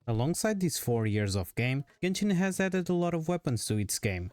Alongside these 4 years of game, Genshin has added a lot of weapons to its game.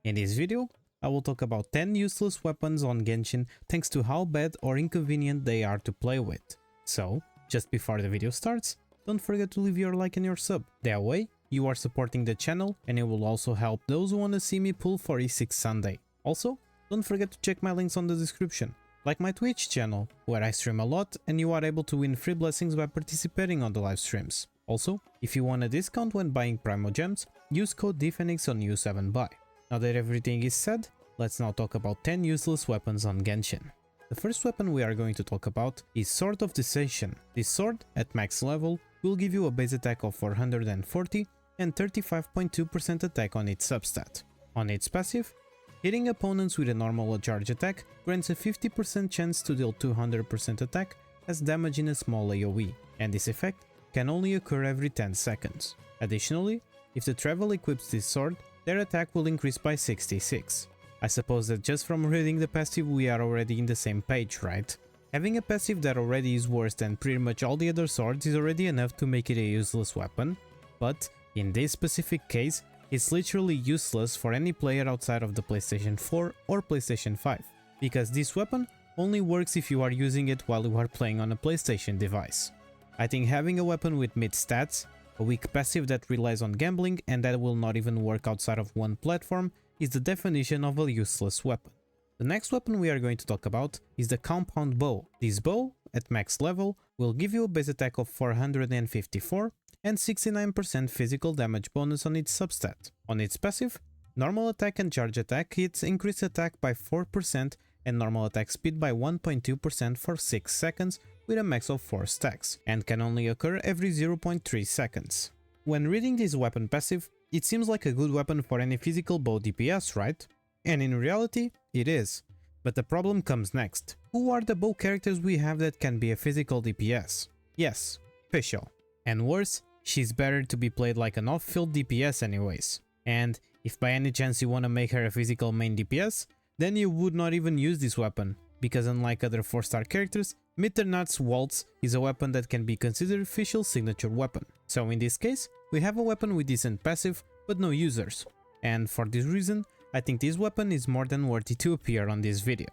In this video, I will talk about 10 useless weapons on Genshin thanks to how bad or inconvenient they are to play with. So, just before the video starts, don't forget to leave your like and your sub. That way, you are supporting the channel and it will also help those who wanna see me pull for E6 Sunday. Also, don't forget to check my links on the description, like my Twitch channel, where I stream a lot and you are able to win free blessings by participating on the live streams. Also, if you want a discount when buying Primo Gems, use code DPHENIX on U7Buy. Now that everything is said, let's now talk about 10 useless weapons on Genshin. The first weapon we are going to talk about is Sword of Descension. This sword, at max level, will give you a base attack of 440 and 35.2% attack on its substat. On its passive, hitting opponents with a normal charge attack grants a 50% chance to deal 200% attack as damage in a small AoE, and this effect can only occur every 10 seconds. Additionally, if the Travel equips this sword, their attack will increase by 66. I suppose that just from reading the passive we are already in the same page, right? Having a passive that already is worse than pretty much all the other swords is already enough to make it a useless weapon, but in this specific case, it's literally useless for any player outside of the PlayStation 4 or PlayStation 5, because this weapon only works if you are using it while you are playing on a PlayStation device. I think having a weapon with mid stats, a weak passive that relies on gambling and that will not even work outside of one platform is the definition of a useless weapon. The next weapon we are going to talk about is the Compound Bow. This bow, at max level, will give you a base attack of 454 and 69% physical damage bonus on its substat. On its passive, normal attack and charge attack hits increase attack by 4% and normal attack speed by 1.2% for 6 seconds with a max of 4 stacks, and can only occur every 0.3 seconds. When reading this weapon passive, it seems like a good weapon for any physical bow DPS, right? And in reality, it is. But the problem comes next. Who are the bow characters we have that can be a physical DPS? Yes, Fischl. And worse, she's better to be played like an off-field DPS anyways. And if by any chance you wanna make her a physical main DPS, then you would not even use this weapon, because unlike other 4-star characters, Mitternat's Waltz is a weapon that can be considered Fischl's signature weapon. So in this case, we have a weapon with decent passive, but no users. And for this reason, I think this weapon is more than worthy to appear on this video.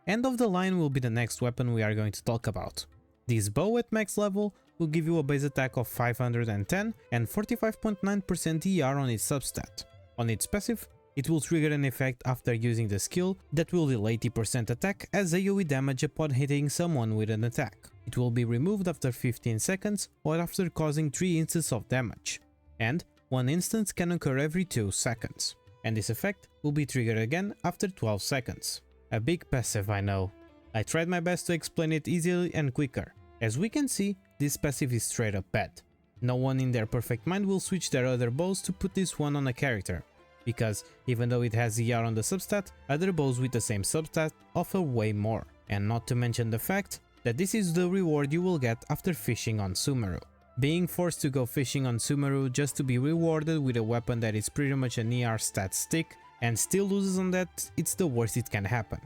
End of the line will be the next weapon we are going to talk about. This bow at max level will give you a base attack of 510 and 45.9% ER on its substat. On its passive, it will trigger an effect after using the skill that will deal 80% attack as AoE damage upon hitting someone with an attack. It will be removed after 15 seconds or after causing 3 instances of damage, and 1 instance can occur every 2 seconds. And this effect will be triggered again after 12 seconds. A big passive, I know. I tried my best to explain it easily and quicker. As we can see, this passive is straight up bad. No one in their perfect mind will switch their other bows to put this one on a character, because even though it has ER on the substat, other bows with the same substat offer way more. And not to mention the fact that this is the reward you will get after fishing on Sumeru. Being forced to go fishing on Sumeru just to be rewarded with a weapon that is pretty much an ER stat stick and still loses on that, it's the worst it can happen.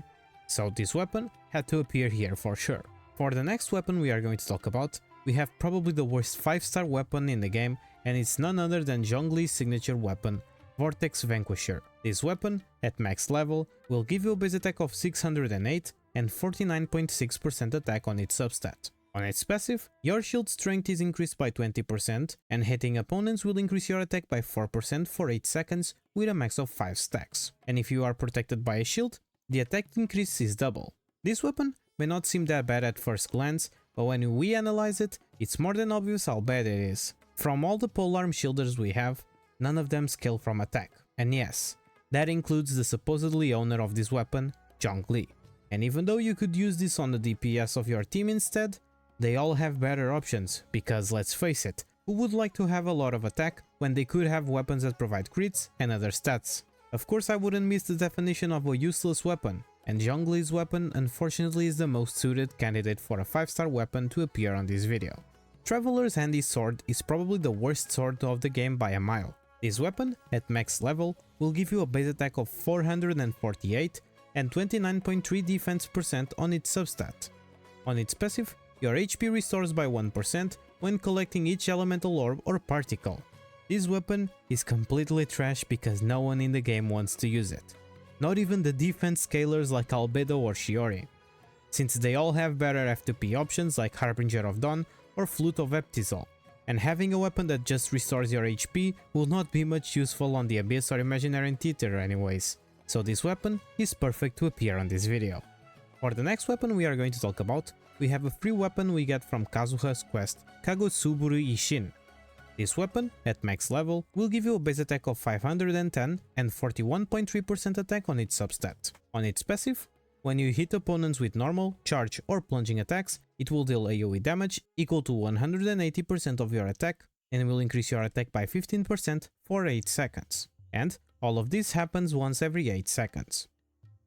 So this weapon had to appear here for sure. For the next weapon we are going to talk about, we have probably the worst 5-star weapon in the game, and it's none other than Zhongli's signature weapon, Vortex Vanquisher. This weapon, at max level, will give you a base attack of 608 and 49.6% attack on its substat. On its passive, your shield strength is increased by 20% and hitting opponents will increase your attack by 4% for 8 seconds with a max of 5 stacks. And if you are protected by a shield, the attack increase is double. This weapon may not seem that bad at first glance, but when we analyze it, it's more than obvious how bad it is. From all the polearm shielders we have, none of them scale from attack. And yes, that includes the supposedly owner of this weapon, Zhongli. And even though you could use this on the DPS of your team instead, they all have better options, because let's face it, who would like to have a lot of attack when they could have weapons that provide crits and other stats? Of course I wouldn't miss the definition of a useless weapon, and Zhongli's weapon unfortunately is the most suited candidate for a 5-star weapon to appear on this video. Traveler's Handy Sword is probably the worst sword of the game by a mile. This weapon, at max level, will give you a base attack of 448 and 29.3 defense % on its substat. On its passive, your HP restores by 1% when collecting each elemental orb or particle. This weapon is completely trash because no one in the game wants to use it. Not even the defense scalers like Albedo or Shiori, since they all have better F2P options like Harbinger of Dawn or Flute of Eptizol, and having a weapon that just restores your HP will not be much useful on the Abyss or Imaginary Theater anyways, so this weapon is perfect to appear on this video. For the next weapon we are going to talk about, we have a free weapon we get from Kazuha's quest, Kagotsurube Isshin. This weapon, at max level, will give you a base attack of 510 and 41.3% attack on its substat. On its passive, when you hit opponents with normal, charge or plunging attacks, it will deal AoE damage equal to 180% of your attack and will increase your attack by 15% for 8 seconds. And all of this happens once every 8 seconds.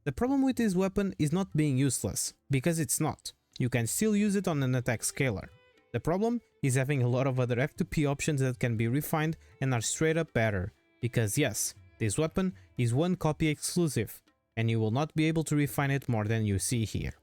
The problem with this weapon is not being useless, because it's not. You can still use it on an attack scaler. The problem is having a lot of other F2P options that can be refined and are straight up better, because yes, this weapon is one copy exclusive, and you will not be able to refine it more than you see here.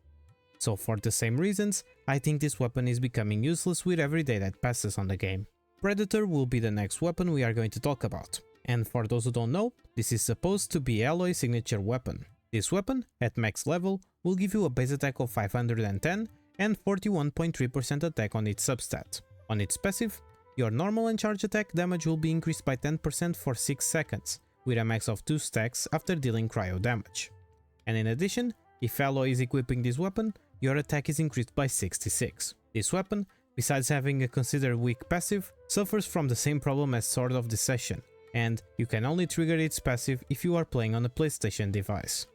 So for the same reasons, I think this weapon is becoming useless with every day that passes on the game. Predator will be the next weapon we are going to talk about, and for those who don't know, this is supposed to be Alloy's signature weapon. This weapon, at max level, will give you a base attack of 510 and 41.3% attack on its substat. On its passive, your normal and charge attack damage will be increased by 10% for 6 seconds, with a max of 2 stacks after dealing cryo damage. And in addition, if Alloy is equipping this weapon, your attack is increased by 66. This weapon, besides having a considered weak passive, suffers from the same problem as Sword of Descension, and you can only trigger its passive if you are playing on a PlayStation device.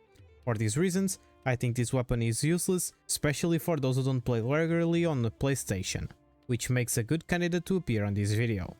For these reasons, I think this weapon is useless, especially for those who don't play regularly on the PlayStation, which makes a good candidate to appear on this video.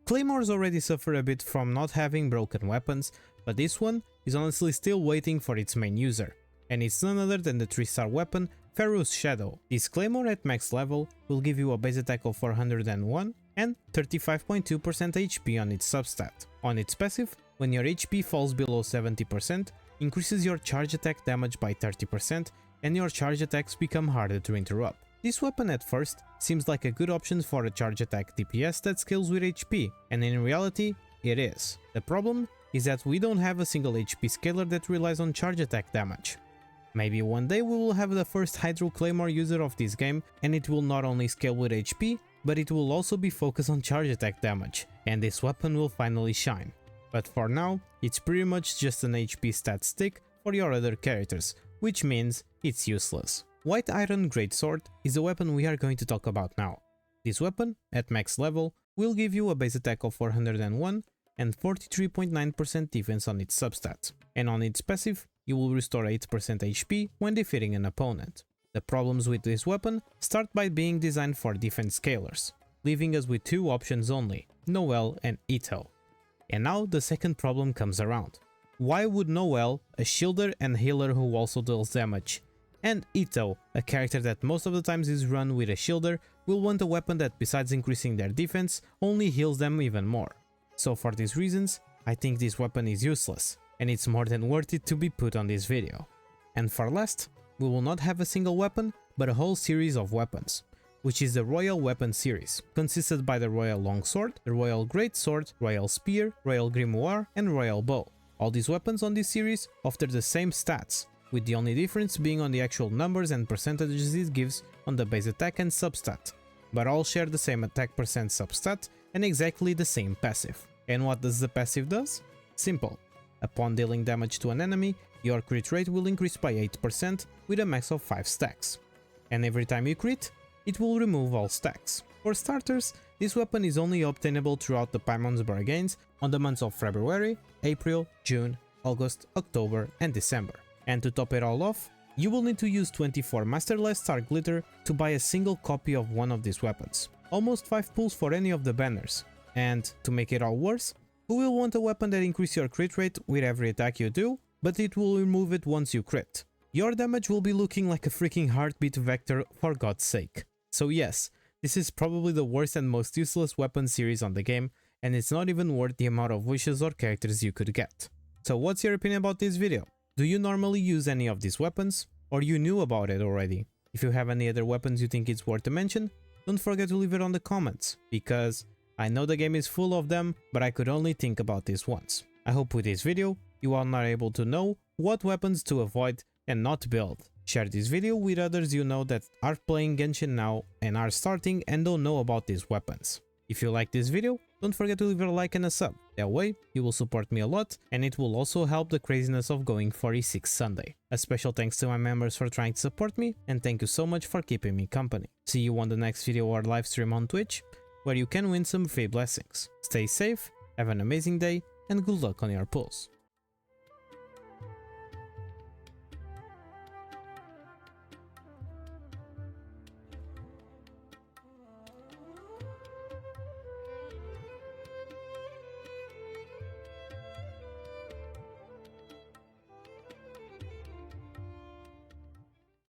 Claymores already suffer a bit from not having broken weapons, but this one is honestly still waiting for its main user, and it's none other than the 3-star weapon Ferrous Shadow. This Claymore at max level will give you a base attack of 401 and 35.2% HP on its substat. On its passive, when your HP falls below 70%, increases your charge attack damage by 30% and your charge attacks become harder to interrupt. This weapon at first seems like a good option for a charge attack DPS that scales with HP, and in reality, it is. The problem is that we don't have a single HP scaler that relies on charge attack damage. Maybe one day we will have the first Hydro Claymore user of this game, and it will not only scale with HP, but it will also be focused on charge attack damage, and this weapon will finally shine. But for now, it's pretty much just an HP stat stick for your other characters, which means it's useless. White Iron Greatsword is the weapon we are going to talk about now. This weapon, at max level, will give you a base attack of 401 and 43.9% defense on its substat, and on its passive, you will restore 8% HP when defeating an opponent. The problems with this weapon start by being designed for defense scalers, leaving us with 2 options only, Noelle and Ito. And now the second problem comes around. Why would Noelle, a shielder and healer who also deals damage, and Ito, a character that most of the times is run with a shielder, will want a weapon that besides increasing their defense, only heals them even more? So for these reasons, I think this weapon is useless, and it's more than worth it to be put on this video. And for last, we will not have a single weapon, but a whole series of weapons, which is the Royal Weapon series, consisted by the Royal Longsword, the Royal Greatsword, Royal Spear, Royal Grimoire and Royal Bow. All these weapons on this series offer the same stats, with the only difference being on the actual numbers and percentages it gives on the base attack and substat, but all share the same attack percent substat and exactly the same passive. And what does the passive does? Simple. Upon dealing damage to an enemy, your crit rate will increase by 8% with a max of 5 stacks. And every time you crit, it will remove all stacks. For starters, this weapon is only obtainable throughout the Paimon's Bargains on the months of February, April, June, August, October and December. And to top it all off, you will need to use 24 Masterless Star Glitter to buy a single copy of one of these weapons. Almost 5 pulls for any of the banners. And to make it all worse, who will want a weapon that increases your crit rate with every attack you do, but it will remove it once you crit? Your damage will be looking like a freaking heartbeat vector, for God's sake. So yes, this is probably the worst and most useless weapon series on the game, and it's not even worth the amount of wishes or characters you could get. So what's your opinion about this video? Do you normally use any of these weapons, or you knew about it already? If you have any other weapons you think it's worth to mention, don't forget to leave it on the comments, because I know the game is full of them, but I could only think about this once. I hope with this video, you are now able to know what weapons to avoid and not build. Share this video with others you know that are playing Genshin now and are starting and don't know about these weapons. If you like this video, don't forget to leave a like and a sub. That way, you will support me a lot and it will also help the craziness of going 46 Sunday. A special thanks to my members for trying to support me, and thank you so much for keeping me company. See you on the next video or live stream on Twitch, where you can win some free blessings. Stay safe, have an amazing day, and good luck on your pulls.